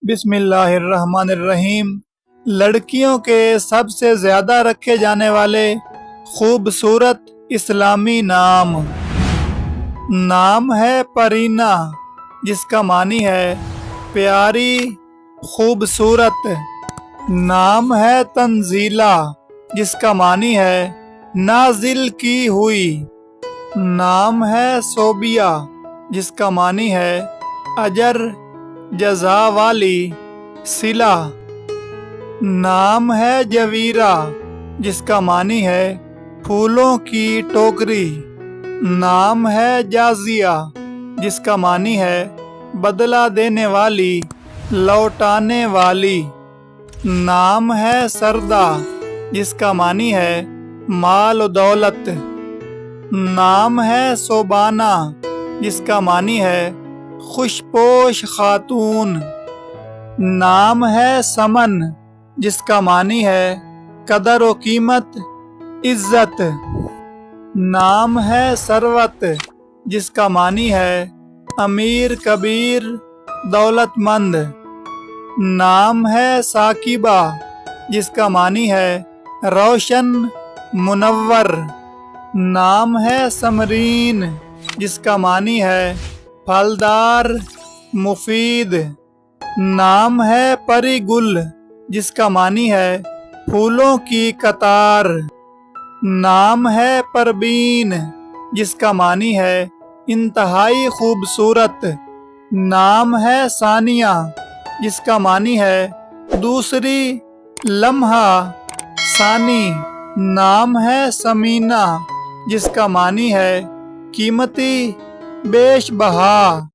بسم اللہ الرحمن الرحیم۔ لڑکیوں کے سب سے زیادہ رکھے جانے والے خوبصورت اسلامی نام ہے پرینہ، جس کا معنی ہے پیاری، خوبصورت۔ نام ہے تنزیلہ، جس کا معنی ہے نازل کی ہوئی۔ نام ہے صوبیہ، جس کا معنی ہے اجر، جزا والی، صلہ۔ نام ہے جویرہ، جس کا معنی ہے پھولوں کی ٹوکری۔ نام ہے جازیہ، جس کا معنی ہے بدلہ دینے والی، لوٹانے والی۔ نام ہے سردہ، جس کا معنی ہے مال و دولت۔ نام ہے صوبانہ، جس کا معنی ہے خوش پوش خاتون۔ نام ہے سمن، جس کا معنی ہے قدر و قیمت، عزت۔ نام ہے ثروت، جس کا معنی ہے امیر کبیر، دولت مند۔ نام ہے ثاقبہ، جس کا معنی ہے روشن، منور۔ نام ہے ثمرین، جس کا معنی ہے پھلدار، مفید۔ نام ہے پری گل، جس کا معنی ہے پھولوں کی قطار۔ نام ہے پروین، جس کا معنی ہے انتہائی خوبصورت۔ نام ہے ثانیہ، جس کا معنی ہے دوسری، لمحہ، ثانی۔ نام ہے ثمینہ، جس کا معنی ہے قیمتی، بیش بہا۔